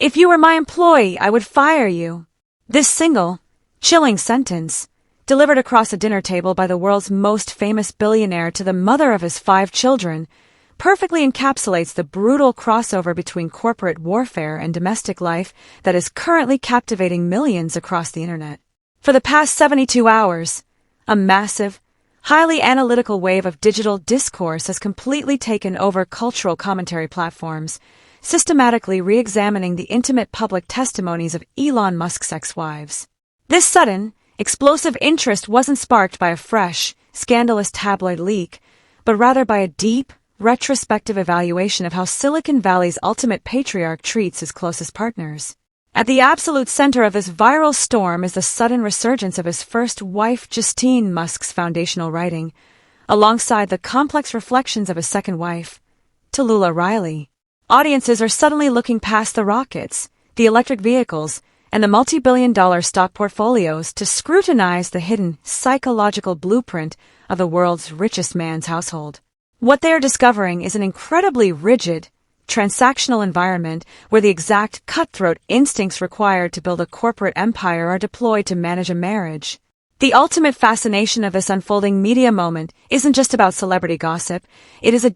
If you were my employee, I would fire you. This single, chilling sentence, delivered across a dinner table by the world's most famous billionaire to the mother of his 5 children, perfectly encapsulates the brutal crossover between corporate warfare and domestic life that is currently captivating millions across the internet. For the past 72 hours, a massive, highly analytical wave of digital discourse has completely taken over cultural commentary platforms, systematically re-examining the intimate public testimonies of Elon Musk's ex-wives. This sudden, explosive interest wasn't sparked by a fresh, scandalous tabloid leak, but rather by a deep, retrospective evaluation of how Silicon Valley's ultimate patriarch treats his closest partners. At the absolute center of this viral storm is the sudden resurgence of his first wife, Justine Musk's foundational writing, alongside the complex reflections of his second wife, Tallulah Riley. Audiences are suddenly looking past the rockets, the electric vehicles, and the multi-billion-dollar stock portfolios to scrutinize the hidden psychological blueprint of the world's richest man's household. What they are discovering is an incredibly rigid, transactional environment where the exact cutthroat instincts required to build a corporate empire are deployed to manage a marriage. The ultimate fascination of this unfolding media moment isn't just about celebrity gossip. It is a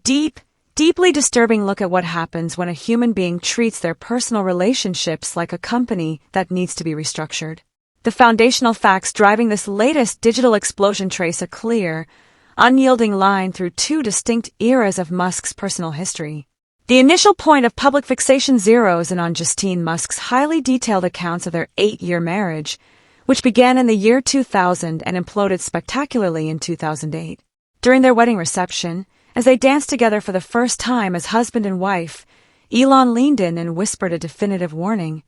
deeply disturbing look at what happens when a human being treats their personal relationships like a company that needs to be restructured. The foundational facts driving this latest digital explosion trace a clear, unyielding line through 2 distinct eras of Musk's personal history. The initial point of public fixation zeroes in on Justine Musk's highly detailed accounts of their 8-year marriage, which began in the year 2000 and imploded spectacularly in 2008. During their wedding reception, as they danced together for the first time as husband and wife, Elon leaned in and whispered a definitive warning.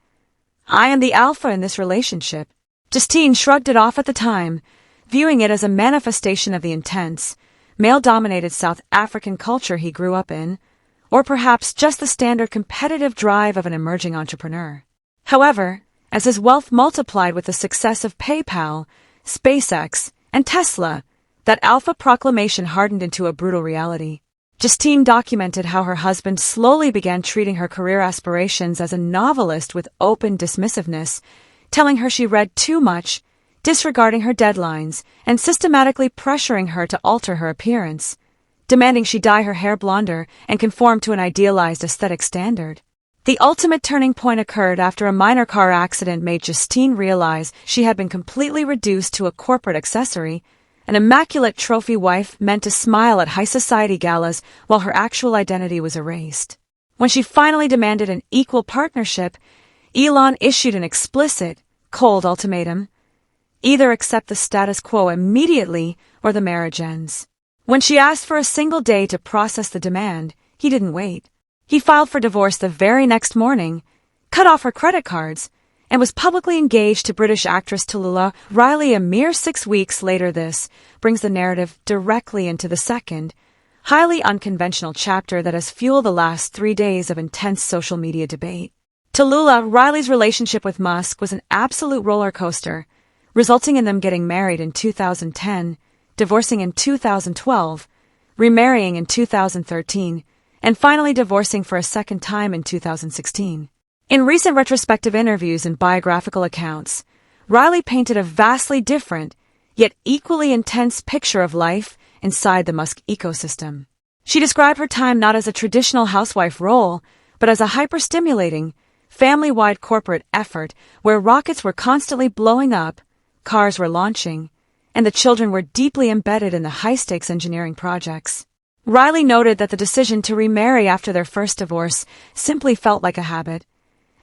"I am the alpha in this relationship." Justine shrugged it off at the time, viewing it as a manifestation of the intense, male-dominated South African culture he grew up in, or perhaps just the standard competitive drive of an emerging entrepreneur. However, as his wealth multiplied with the success of PayPal, SpaceX, and Tesla, that alpha proclamation hardened into a brutal reality. Justine documented how her husband slowly began treating her career aspirations as a novelist with open dismissiveness, telling her she read too much, disregarding her deadlines, and systematically pressuring her to alter her appearance, demanding she dye her hair blonder and conform to an idealized aesthetic standard. The ultimate turning point occurred after a minor car accident made Justine realize she had been completely reduced to a corporate accessory, an immaculate trophy wife meant to smile at high society galas while her actual identity was erased. When she finally demanded an equal partnership, Elon issued an explicit, cold ultimatum: either accept the status quo immediately or the marriage ends. When she asked for a single day to process the demand, he didn't wait. He filed for divorce the very next morning, cut off her credit cards, and was publicly engaged to British actress Tallulah Riley a mere 6 weeks later. This brings the narrative directly into the second, highly unconventional chapter that has fueled the last 3 days of intense social media debate. Tallulah Riley's relationship with Musk was an absolute roller coaster, resulting in them getting married in 2010, divorcing in 2012, remarrying in 2013, and finally divorcing for a second time in 2016. In recent retrospective interviews and biographical accounts, Riley painted a vastly different, yet equally intense picture of life inside the Musk ecosystem. She described her time not as a traditional housewife role, but as a hyper-stimulating, family-wide corporate effort where rockets were constantly blowing up, cars were launching, and the children were deeply embedded in the high-stakes engineering projects. Riley noted that the decision to remarry after their first divorce simply felt like a habit,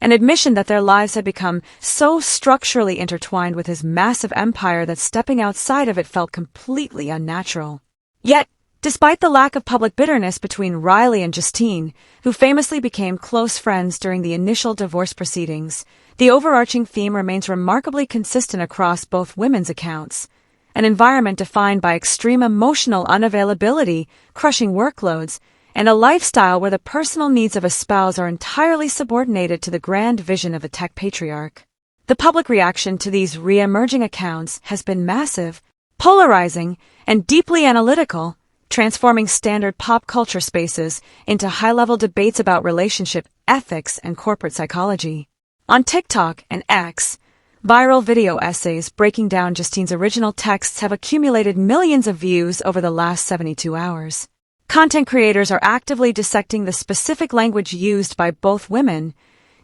an admission that their lives had become so structurally intertwined with his massive empire that stepping outside of it felt completely unnatural. Yet, despite the lack of public bitterness between Riley and Justine, who famously became close friends during the initial divorce proceedings, the overarching theme remains remarkably consistent across both women's accounts. An environment defined by extreme emotional unavailability, crushing workloads, and a lifestyle where the personal needs of a spouse are entirely subordinated to the grand vision of the tech patriarch. The public reaction to these re-emerging accounts has been massive, polarizing, and deeply analytical, transforming standard pop culture spaces into high-level debates about relationship ethics and corporate psychology. On TikTok and X, viral video essays breaking down Justine's original texts have accumulated millions of views over the last 72 hours. Content creators are actively dissecting the specific language used by both women,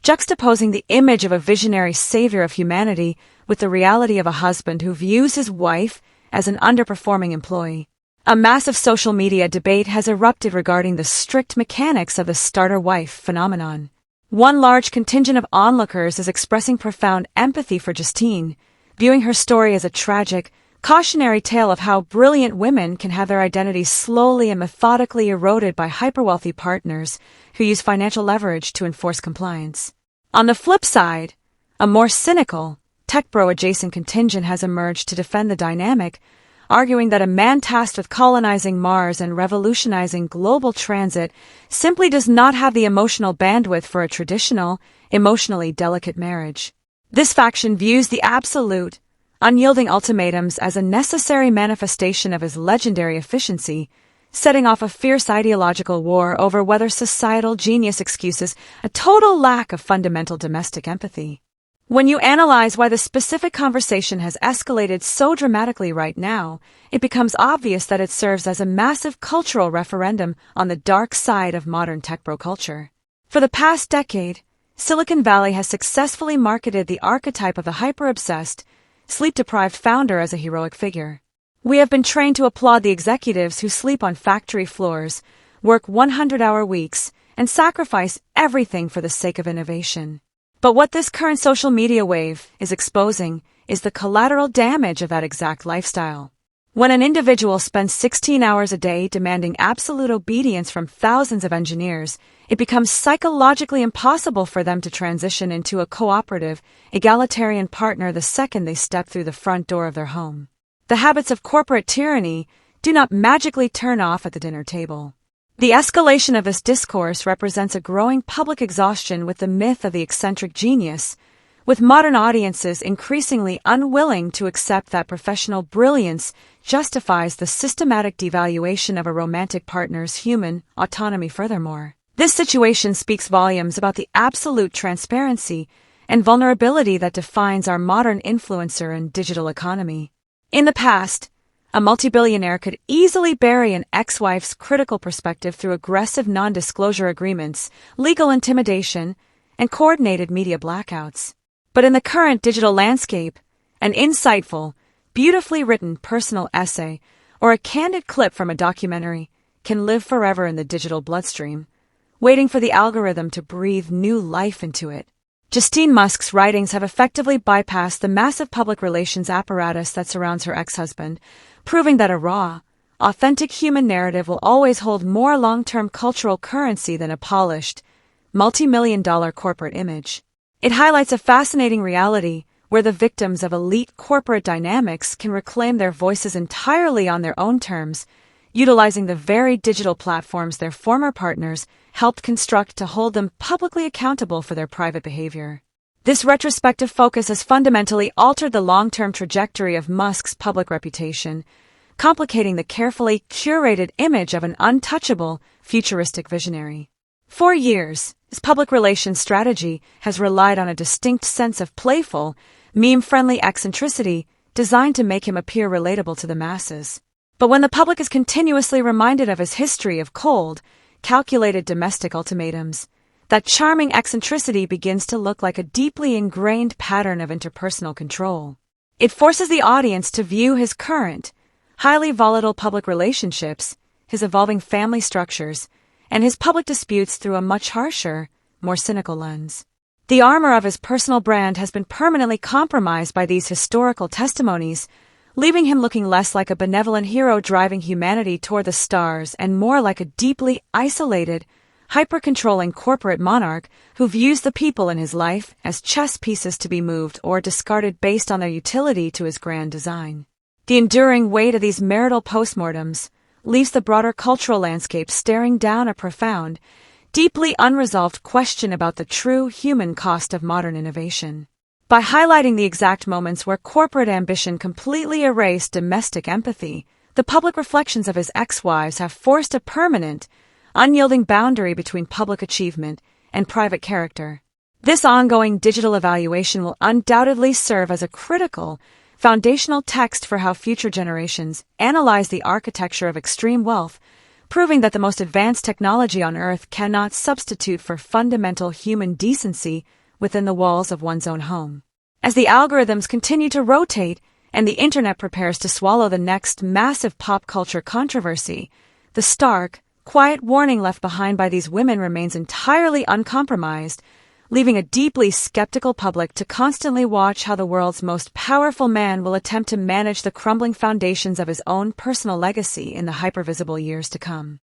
juxtaposing the image of a visionary savior of humanity with the reality of a husband who views his wife as an underperforming employee. A massive social media debate has erupted regarding the strict mechanics of the starter wife phenomenon. One large contingent of onlookers is expressing profound empathy for Justine, viewing her story as a tragic, cautionary tale of how brilliant women can have their identities slowly and methodically eroded by hyperwealthy partners who use financial leverage to enforce compliance. On the flip side, a more cynical, tech bro-adjacent contingent has emerged to defend the dynamic, arguing that a man tasked with colonizing Mars and revolutionizing global transit simply does not have the emotional bandwidth for a traditional, emotionally delicate marriage. This faction views the absolute, unyielding ultimatums as a necessary manifestation of his legendary efficiency, setting off a fierce ideological war over whether societal genius excuses a total lack of fundamental domestic empathy. When you analyze why the specific conversation has escalated so dramatically right now, it becomes obvious that it serves as a massive cultural referendum on the dark side of modern tech-bro culture. For the past decade, Silicon Valley has successfully marketed the archetype of the hyper-obsessed, sleep-deprived founder as a heroic figure. We have been trained to applaud the executives who sleep on factory floors, work 100-hour weeks, and sacrifice everything for the sake of innovation. But what this current social media wave is exposing is the collateral damage of that exact lifestyle. When an individual spends 16 hours a day demanding absolute obedience from thousands of engineers, it becomes psychologically impossible for them to transition into a cooperative, egalitarian partner the second they step through the front door of their home. The habits of corporate tyranny do not magically turn off at the dinner table. The escalation of this discourse represents a growing public exhaustion with the myth of the eccentric genius, with modern audiences increasingly unwilling to accept that professional brilliance justifies the systematic devaluation of a romantic partner's human autonomy. Furthermore, this situation speaks volumes about the absolute transparency and vulnerability that defines our modern influencer and digital economy. In the past, a multi-billionaire could easily bury an ex-wife's critical perspective through aggressive non-disclosure agreements, legal intimidation, and coordinated media blackouts. But in the current digital landscape, an insightful, beautifully written personal essay or a candid clip from a documentary can live forever in the digital bloodstream, waiting for the algorithm to breathe new life into it. Justine Musk's writings have effectively bypassed the massive public relations apparatus that surrounds her ex-husband, proving that a raw, authentic human narrative will always hold more long-term cultural currency than a polished, multi-million-dollar corporate image. It highlights a fascinating reality where the victims of elite corporate dynamics can reclaim their voices entirely on their own terms, utilizing the very digital platforms their former partners helped construct to hold them publicly accountable for their private behavior. This retrospective focus has fundamentally altered the long-term trajectory of Musk's public reputation, complicating the carefully curated image of an untouchable, futuristic visionary. For years, his public relations strategy has relied on a distinct sense of playful, meme-friendly eccentricity designed to make him appear relatable to the masses. But when the public is continuously reminded of his history of cold, calculated domestic ultimatums, that charming eccentricity begins to look like a deeply ingrained pattern of interpersonal control. It forces the audience to view his current, highly volatile public relationships, his evolving family structures, and his public disputes through a much harsher, more cynical lens. The armor of his personal brand has been permanently compromised by these historical testimonies, leaving him looking less like a benevolent hero driving humanity toward the stars and more like a deeply isolated, hyper-controlling corporate monarch who views the people in his life as chess pieces to be moved or discarded based on their utility to his grand design. The enduring weight of these marital postmortems leaves the broader cultural landscape staring down a profound, deeply unresolved question about the true human cost of modern innovation. By highlighting the exact moments where corporate ambition completely erased domestic empathy, the public reflections of his ex-wives have forced a permanent, unyielding boundary between public achievement and private character. This ongoing digital evaluation will undoubtedly serve as a critical, foundational text for how future generations analyze the architecture of extreme wealth, proving that the most advanced technology on Earth cannot substitute for fundamental human decency within the walls of one's own home. As the algorithms continue to rotate and the internet prepares to swallow the next massive pop culture controversy, the stark, quiet warning left behind by these women remains entirely uncompromised, leaving a deeply skeptical public to constantly watch how the world's most powerful man will attempt to manage the crumbling foundations of his own personal legacy in the hypervisible years to come.